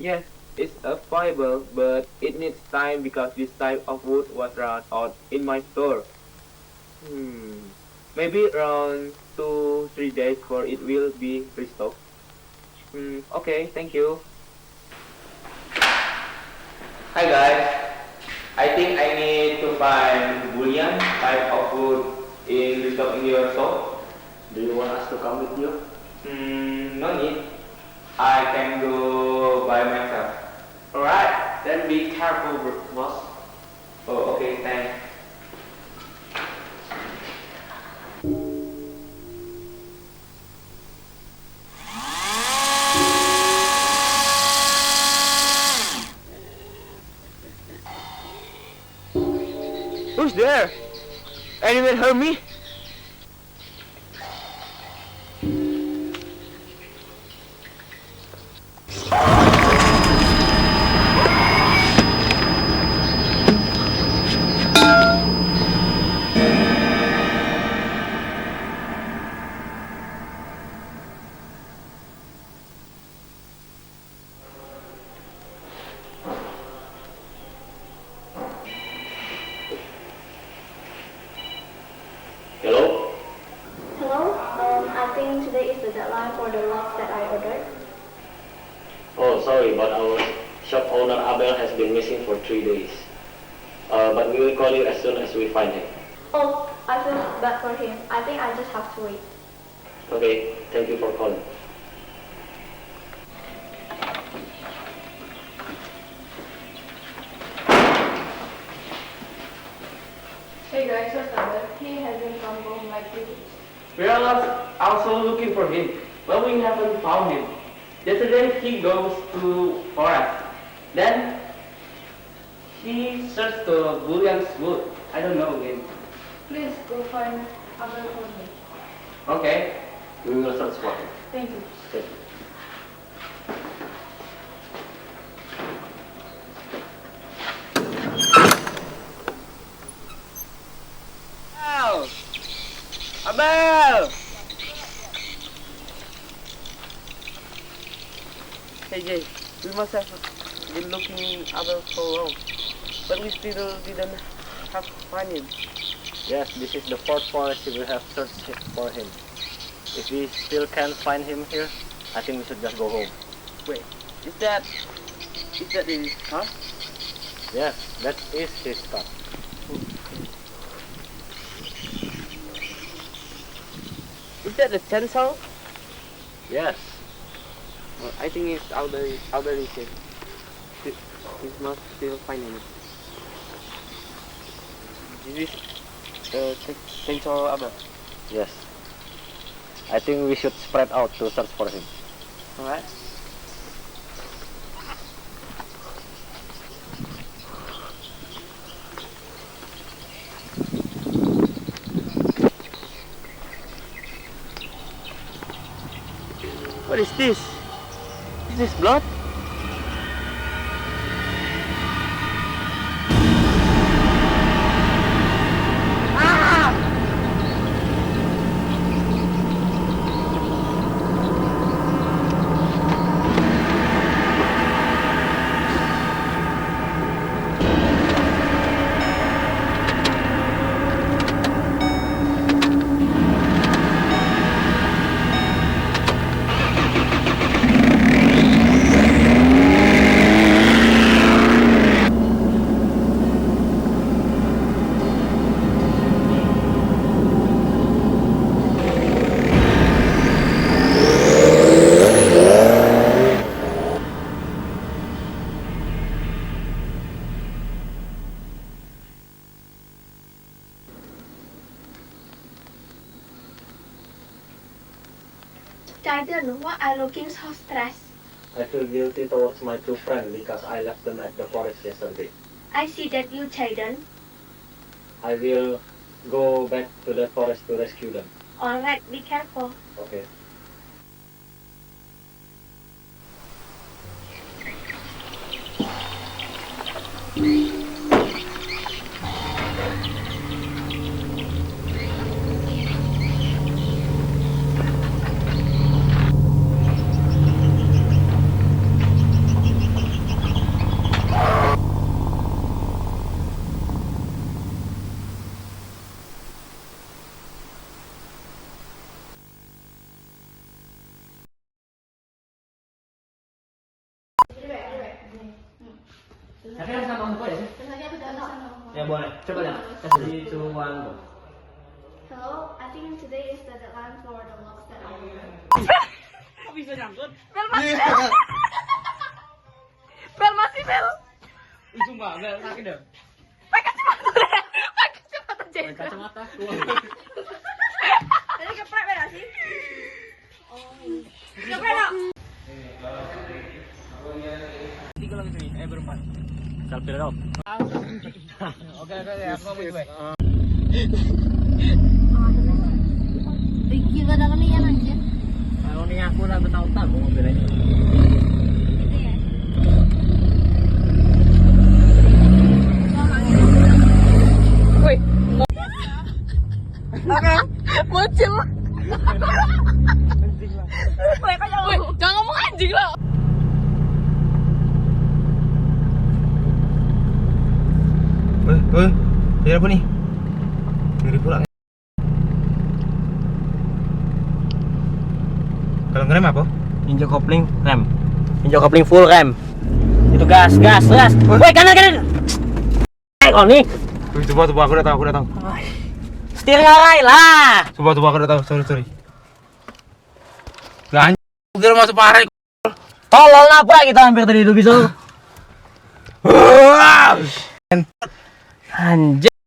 Yes, it's a fiber, but it needs time because this type of wood was run out in my store. Maybe around 2-3 days for it will be restocked. Okay, thank you. Hi guys. I think I need to find bullion type of wood in restock in your shop. Do you want us to come with you? No need. I can go by myself. Alright, then be careful, boss. Oh, okay, thanks. Who's there? Anyone heard me? Hello? Hello, I think today is the deadline for the logs that I ordered. Oh, sorry, but our shop owner Abel has been missing for 3 days. But we will call you as soon as we find him. Oh, I feel bad for him. I think I just have to wait. Okay, thank you for calling. Hey guys, what's up? He hasn't come home like 3 weeks. We are also looking for him, but we haven't found him. Yesterday he goes to forest. Then he searched the Bullian's wood. I don't know him. Please go find Abel for me. Okay. We will search for him. Thank you. Okay. Abel! Hey Jay, we must have been looking Abel for long, but we still didn't have to find him. Yes, this is the 4th forest we have searched for him. If we still can't find him here, I think we should just go home. Wait, is that his car? Yes, that is his car. Is that the chainsaw? Yes. Well, I think it's out there safe. He must still finding it. Is this the chainsaw Abel? Yes. I think we should spread out to search for him. Alright. What is this? Is this blood? Jayden, why are you looking so stressed? I feel guilty towards my 2 friends because I left them at the forest yesterday. I see that you, Jayden. I will go back to the forest to rescue them. Alright, be careful. Okay. Tapi harus sama Om Ko ya sih? Tadi aku udah sama Om Ko. Ya boleh. Coba ya. Kasih 2, 1, go. Hello, I think today is the deadline for the vlogs that I want. Kok bisa nyangkut? Bel masih Bel. Ih, sumpah, Bel, sakit dah. Pakai kacamata deh. Pakai kacamata Jayden. Kacamata. Tadi keprek Bel sih. Oh. Keprek dong. Tiga lagi sini, berempat. Selfie dong. Oke, aku mau itu, Gila dah kami ya anjir. Kalau nih aku udah tahu mobilnya. Gitu ya. Woi. Oke. Bocil. Woi, jangan ngomong anjing lah. Woi, lihat apa nih? Diri pulang. Kalau ngerem apa? Injek kopling rem. Injek kopling full rem. Itu gas. Woi, kanan. Kok nih? Coba aku udah tahu. Setir ngarai lah. Coba aku udah tahu. Sorry. Lah anjing, kira masuk parah. Tolol nabrak kita hampir tadi itu bisa. Anjir.